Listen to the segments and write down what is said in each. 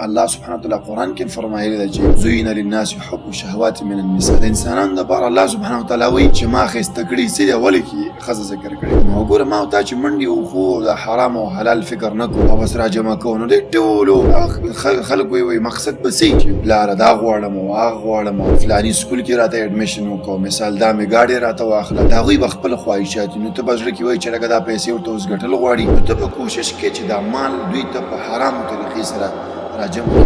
الله سبحانه وتعالى قرآن کې فرمایلی دی چې زوین للناس حب الشهوات من النساء. د انسانانو دپاره الله سبحانه وتعالی وایي چې ما ښایسته کړي څه دی، ولې کې ښځه ذکر کړې. نو وګوره ما او تا چې منډې وخو د حرام او حلال فکر نه کوو او بس راجمع کوو، نو دې ټولو خلک وایي مقصد به څه چې پلاره دا غواړم او هغه غواړم او فلاني سکول کې راته اډمیشن وکړو، مثال دا مې ګاډۍ راته واخله. د هغوی به خپل خواهشات نو ته به زړه کې وایي چې لکه دا پیسې ورته اوس ګټل غواړي، نو ته به کوشش کوې چې دا مال دوی ته په حرامو طریقې سره راجمع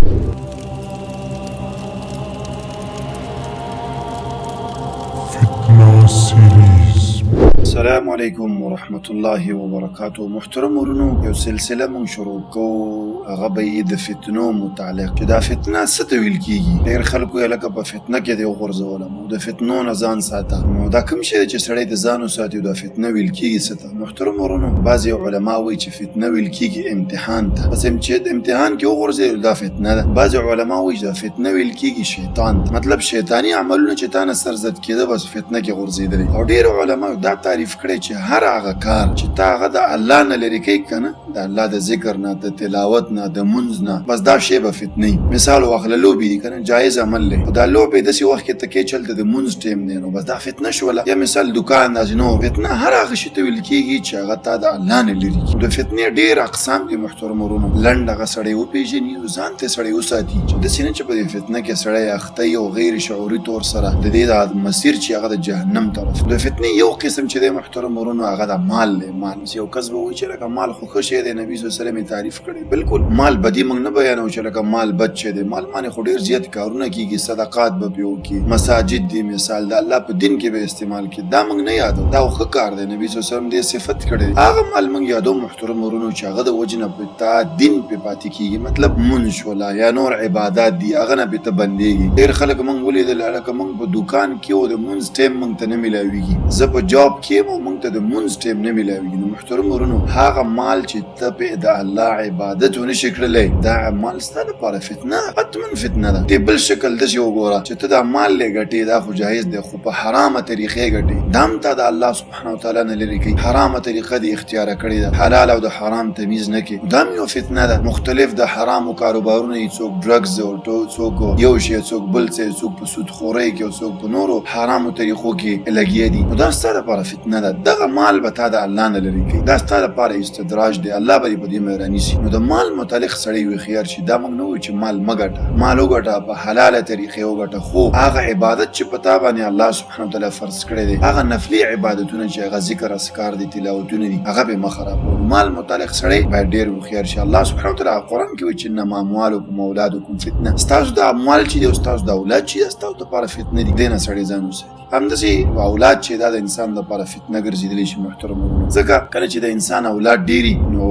السلام علیکم ورحمت الله وبرکاتو. محترم ورونو، یو سلسله مون شروع کوو، هغه به د فتنو متعلق چې دا فتنه څه ته ویل کېږي. ډېر خلکو یې لکه په فتنه کې دی وغورځولم او د فتنو نه ځان ساته. نو دا کوم شی دی چې سړی د ځان وساتي او دا فتنه ویل کېږي څه ته؟ محترم ورونو، بعضې علما وایي چې فتنه ویل کېږي امتحان ته. بس چې د امتحان کې وغورځېدل دا فتنه ده. بعضې علما وایي چې دا فتنه ویل کېږي شیطان ته، مطلب شیطاني عملونه چې تا نه سرزد کېده بس فتنه کې غورځېدلې. او ډېر علما دا تعریف کړی چې هر هغه کار چې تا هغه د الله نه لرې کوي که نه، د الله د ذکر نه، د تلاوت نه، د مونځ نه، بس دا شی به فتنه. مثال واخله لوبې دي که نه، جایز عمل دی، خو دا لوبې داسې وخت کې ته کې چلته د مونځ ټیم دی، نو بس دا فتنه شوله. یا مثال دکان داسې نو فتنه هر هغه شي ته ویل کېږي چې هغه تا د الله نه لرې کړي. د فتنې ډېر اقسام دي محترم ورونو. لنډ هغه سړی وپېژني او ځان ته سړی وساتي چې داسې نه چې په دې فتنه کې سړی اخته وي او غیر شعوري طور سره د دې د مسیر چې هغه د جهنم طرف. د فتنې یو قسم چې دی محترم ورونو هغه د مال دی. مال یو کس به وایي چې لکه مال خو ښه شی دی، نبي صلی الله علیه وسلم یې تعریف کړی. بالکل مال بدي موږ نه بیانوو چې لکه مال بد شی دی. مال باندې خو ډېر زیات کارونه کېږي، صدقات به پرې وکړي، مساجد دي، مثال د الله په دین کې به استعمال کړي. دا موږ نه یادو، دا ښه کار دی، نبي صلی الله علیه وسلم دې صفت کړی. هغه مال موږ یادو محترم ورونو چې هغه د وجې نه په تا دین پرې پاتې کېږي، مطلب مونځ شوله یا نور عبادات دي، هغه نه پرې ته بندېږي. ډېر خلک موږ ولیدل لکه موږ په دوکان کې او د مونځ ټیم موږ ته نه میلاویږي، زه په جاب کې یم او موږ ته د مونځ ټیم نه میلاویږي. نو محترم ورونو، هغه مال چې ته پرې د الله عبادت ونشي کړلی، دا مال ستا دپاره فتنه، حتما فتنه ده. دې بل شکل داسې وګوره چې ته دا مال یې ګټې، دا خو جایز دی، خو په حرامه طریقې ګټې، دا هم تا د الله سبحانه وتعالی نه لرې کوي. حرامه طریقه دې اختیاره کړې ده، حلال او د حرام تمیز نه کوي، دا هم یو فتنه ده. مختلف د حرامو کاروبارونه یي، څوک ډرګز او څوک یو شی، څوک بل څه، څوک په سود خورۍ کې او څوک په نورو حرامو طریقو کې لګیا دي. نو دا ستا دپاره فتنه ده. دغه مال به تا د الله نه لرې کوي، دا ستا دپاره استدراج دی، الله به دې په دې مهرباني شي. نو د مال متعلق سړی هوښیار شي. دا موږ نه وایو چې مال مه ګټه، مال وګټه، په حلاله طریقې وګټه، خو هغه عبادت چې په تا باندې الله سبحانه وتعالی فرض کړی دی، هغه نفلي عبادتونه چې هغه ذکر اذکار دي، تلاوتونه دي، هغه به مه خرابوه. مال متعلق سړی باید ډېر هوښیار شي. الله سبحانه وتعالی قرآن کې وایي چې انما اموالکم واولادکم فتنه. ستاسو د اموال چې دی او ستاسو د اولاد چې دی ستاسو دپاره فتنه دي، دې نه سړی ځان وساتي. همداسې اولاد چې دا د انسان دپاره فتنه ګرځېدلی شي محترم ورونو. ځکه کله چې د انسان اولاد ډېري نو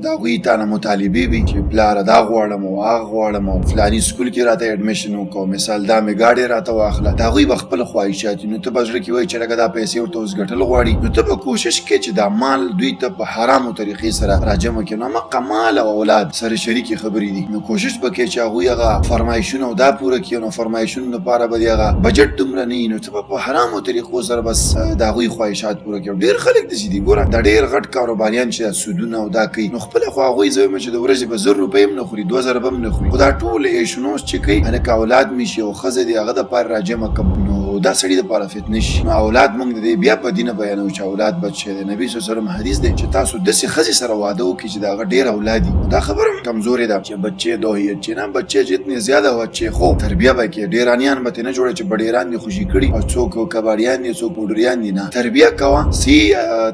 د هغوی تا نه مطالبې وي چې پلاره دا غواړم او هغه غواړم او فلاني سکول کې راته اډمیشن وکړو، مثال دا مې ګاډۍ راته واخله. د هغوی به خپل خواهشات نو ته به زړه کې وایي چې لکه دا پیسې ورته اوس ګټل غواړي، نو ته به کوشش کوې چې دا مال دوی ته په حرامو طریقې سره راجمع کړي. نو هماغه مال او اولاد سره شریکې خبرې دي، نو کوشش به کوې چې هغوی هغه فرمایشونه او دا پوره کړي. نو فرمایشونو لپاره به د هغه بجټ دومره نه وي، نو ته به په حرامو طریقو سره بس د هغوی خواهشات پوره کړي. ډېر خلک داسې دي، ګوره دا ډېر غټ کاروباریان چې سودونه او دا کوي، نو خپله خو هغوی زه وایم چې د ورځې به 1000 روپۍ هم نه خوري، 2000 به هم نه خوري، خو دا ټول ایشنوس چې کوي هلکه اولاد مې شي او ښځه دې هغه دپاره راجمع کړم، نو دا سړي دپاره فتنه شي. نو اولاد موږ د دې بیا په دینه بیانوو چې اولاد بد شی دی. نبي صلی الله علیه وسلم حدیث دی چې تاسو داسې ښځې سره واده وکړئ چې د هغه ډېر اولاد وي. دا خبره هم کمزورې ده چې بچې دو هي چې نه بچې جتنې زیاده هو اچھے خو تربیه به کړي. ډېرانیان به ترې نه جوړه چې بډېران دي خوشي کړي او څوک کباړیان دي څوک پوډریان دي، نه، تربیه کوه، سی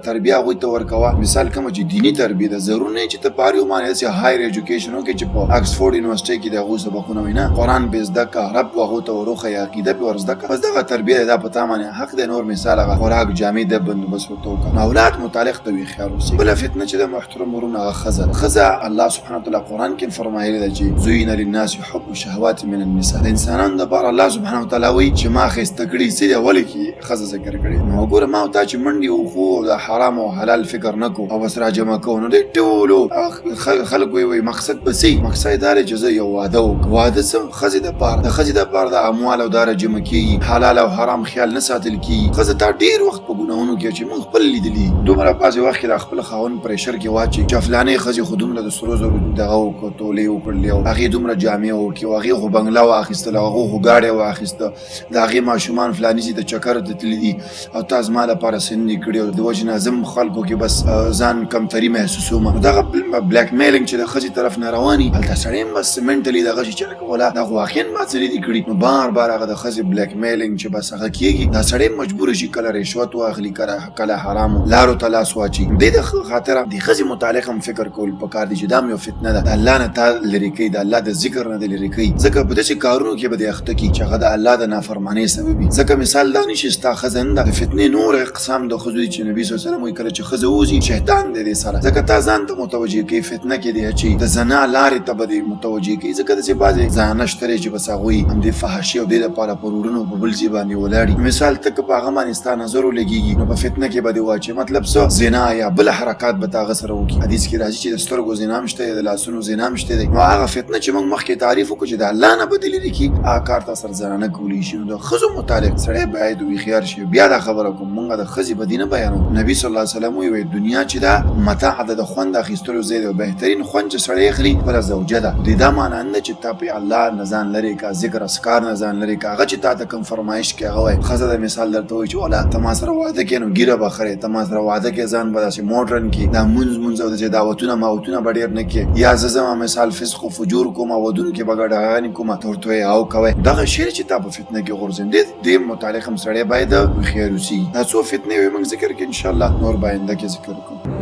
تربیه هغوی ته ورکوه. مثال کومه چې دیني تربیه ده، ضرور نه چې ته په هر یو باندې داسې هایر ایجوکیشن وکړې چې په اکسفورډ یونیورسټۍ کې د هغوی سبقونه وي، نه، قرآن به زده کړه، رب هغو ته وروښیې، عقیده پرې ور زده کړه، بس دغه تربیه دا په تا باندې حق دی. نور مثال هغه خوراک جامې د بندوبست ورته وکړه. نو اولاد متعلق ته هوښیار اوسئ. بله فتنه چې د محترم ورونو هغه ښځه ده. ښځه الله سبحانه وتعالی قرآن کې فرمایلی ده چې زوین للناس حب الشهوات من النساء. د انسانانو دپاره الله سبحانه وتعالی وایي چې ما ښایسته کړي څه دی، ولې کې ښځه ذکر کړې. نو وګوره ما او تا چې منډې وخو د حرام او حلال فکر نه کوو او بس راجمع کوو، نو دې ټولو خلک وایي مقصد به څه؟ مقصد دا دی چې زه یو واده وکړم. واده څه؟ ښځې دپاره، د ښځې دپاره د اموال او دا راجمع کېږي، حلال او او حرام خیال نه ساتل کیږي. ښځه تا ډېر وخت په ګناهونو کې چې موږ خپل لیدلي دومره بعضې وخت کې د خپل خاوند پرېشر کې واچي چې فلانې ښځې خو دومره د سرو زرو دغه وکړو تولې وکړلې او هغې دومره جامې وکړې او هغې خو بنګله واخیستله او هغو خو ګاډی واخیسته د هغې ماشومان فلاني سي د چکرو ته تللي دي او تا زما لپاره څه نه دي کړي او د وجې نه زه خلکو کې بس ځان کمتري محسوسوم. نو دغه بلیک میلینګ چې د ښځې طرف نه روان وي هلته سړی هم بس منټلي دغه شي چې لکه ولا دا خو واقعا ما څه نه دي کړي. نو بار بار هغه د ښځې بلیک میلینګ چې بس هغه کېږي دا سړی مجبور شي کله رشوت واخلي کله حرامو لارو ته لاس واچي. دې د خاطره د ښځې متعلق هم فکر کول پکار دي چې دا هم یو فتنه ده د الله نه تا لرې کوي د الله د ذکر نه دې لرې کوي ځکه په داسې کارونو کې به دې اخته کړي چې هغه د الله د نافرمانۍ سبب وي. ځکه مثال دا نشي ستا ښځه نه ده د فتنې نور اقسام د ښځو دي چې نبي صلی الله علیه وسلم وایي کله چې ښځه وځي شیطان دی دې سره ځکه تا ځان ته متوجه کوي فتنه کې دې اچوي د زنا لارې ته به دې متوجه کوي ځکه داسې بعضې زنانه شته دی چې بس هغوی همدې فحاشي او دې دپاره پر وروڼو په بل ځای باندې ولاړي. مثال ته که په هغه باندې ستا نظر ولګېږي نو په فتنه کې به دې واچوي مطلب څه زنا یا بل حرکات به تا هغه سره وکړي. حدیث کې راځي چې د سترګو زنا هم شته د لاسونو زنا هم شته دی. نو هغه فتنه چې موږ مخکې تعریف وکړو چې د الله نه به دې لرې کړي هغه کار تا سره زنانه کولی شي. نو د ښځو متعلق سړی باید هوښیار شي. بیا دا خبره کوم موږ د ښځې بدي نه بیانوو. نبي صلی الله علیه وسلم وایي دنیا چې دا متاع ده د خوند اخیستلو ځای دی او بهترین خوند چې سړی اخلي خپله زوجه ده. د دا معنی نه چې تا په الله نه ځان لرې کا ذکر اسکار نه ځان لرې کا هغه چې تا ته کوم فرمایش کوي هغه وایي. ښځه د مثال درته وایي چې ولا ته ما سره واده کوې نو ګیره به خرې ته ما سره واده کوې ځان به داسې موډرن کړي دا مونځ او داسې دعوتونه ماوتونه به ډېر نه کوې یا زه زما مثال فسق و فجور کوم او ودونو کې به ګډاګانې کوم ته ورته او کوئ دغه شی چې تا په فتنه کې غورځوم دې متعلق هم سړی باید هوښیار اوسي. دا څو فتنې وي موږ ذکر کړو انشاءالله نور به آینده کې ذکر کوو.